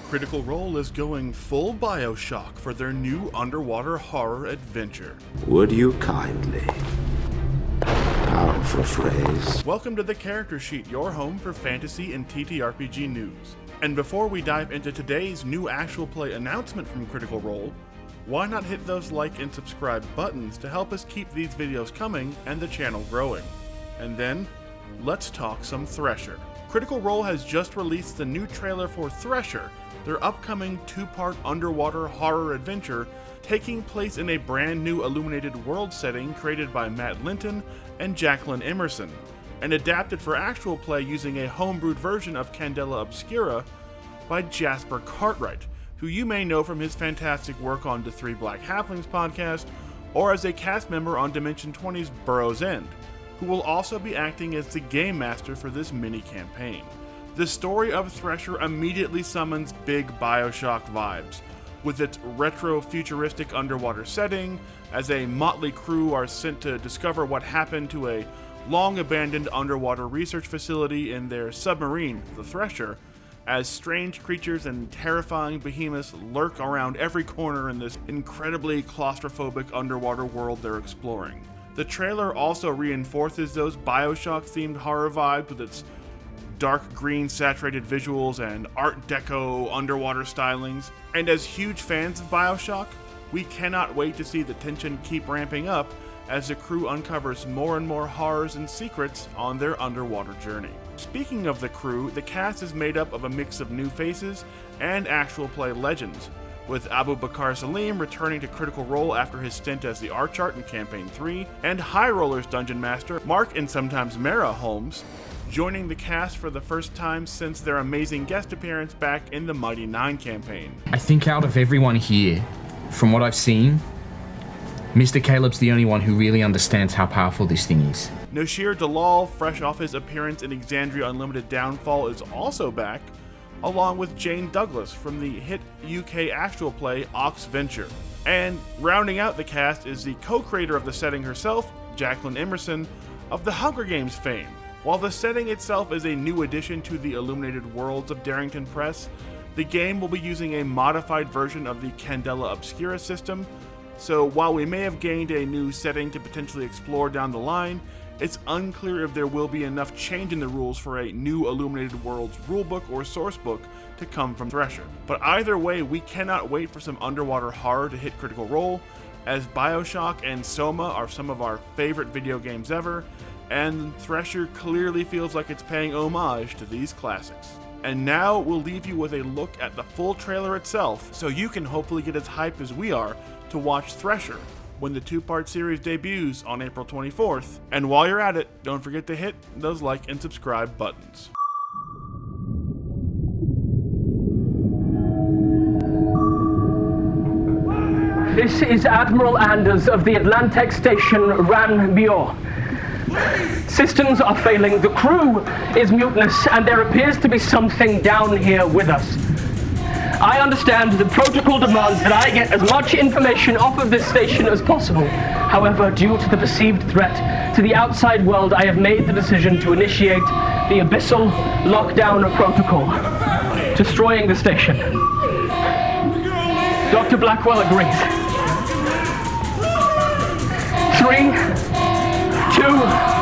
Critical Role is going full Bioshock for their new underwater horror adventure. Would you kindly? Powerful phrase. Welcome to the Character Sheet, your home for fantasy and TTRPG news. And before we dive into today's new actual play announcement from Critical Role, why not hit those like and subscribe buttons to help us keep these videos coming and the channel growing. And then, let's talk some Thresher. Critical Role has just released the new trailer for Thresher, their upcoming two-part underwater horror adventure taking place in a brand new illuminated world setting created by Matt Linton and Jacqueline Emerson, and adapted for actual play using a homebrewed version of Candela Obscura by Jasper Cartwright, who you may know from his fantastic work on the Three Black Halflings podcast, or as a cast member on Dimension 20's Burrow's End, who will also be acting as the game master for this mini-campaign. The story of Thresher immediately summons big Bioshock vibes, with its retro-futuristic underwater setting, as a motley crew are sent to discover what happened to a long-abandoned underwater research facility in their submarine, the Thresher, as strange creatures and terrifying behemoths lurk around every corner in this incredibly claustrophobic underwater world they're exploring. The trailer also reinforces those Bioshock-themed horror vibes with its dark green saturated visuals and Art Deco underwater stylings. And as huge fans of Bioshock, we cannot wait to see the tension keep ramping up as the crew uncovers more and more horrors and secrets on their underwater journey. Speaking of the crew, the cast is made up of a mix of new faces and actual play legends, with Abu Bakar Salim returning to Critical Role after his stint as the Archart in Campaign 3, and High Rollers Dungeon Master Mark and sometimes Mara Holmes joining the cast for the first time since their amazing guest appearance back in the Mighty Nine campaign. I think out of everyone here, from what I've seen, Mr. Caleb's the only one who really understands how powerful this thing is. Noshir Dalal, fresh off his appearance in Exandria Unlimited Downfall, is also back, along with Jane Douglas from the hit UK actual play Ox Venture. And rounding out the cast is the co-creator of the setting herself, Jacqueline Emerson, of the Hunger Games fame. While the setting itself is a new addition to the illuminated worlds of Darrington Press, the game will be using a modified version of the Candela Obscura system, so while we may have gained a new setting to potentially explore down the line, it's unclear if there will be enough change in the rules for a new Illuminated Worlds rulebook or sourcebook to come from Thresher. But either way, we cannot wait for some underwater horror to hit Critical Role, as Bioshock and Soma are some of our favorite video games ever, and Thresher clearly feels like it's paying homage to these classics. And now we'll leave you with a look at the full trailer itself, so you can hopefully get as hyped as we are to watch Thresher when the two-part series debuts on April 24th. And while you're at it, don't forget to hit those like and subscribe buttons. This is Admiral Anders of the Atlantic station Ran Bior. Systems are failing, the crew is mutinous, and there appears to be something down here with us. I understand the protocol demands that I get as much information off of this station as possible. However, due to the perceived threat to the outside world, I have made the decision to initiate the Abyssal Lockdown Protocol, destroying the station. Dr. Blackwell agrees. 3, 2,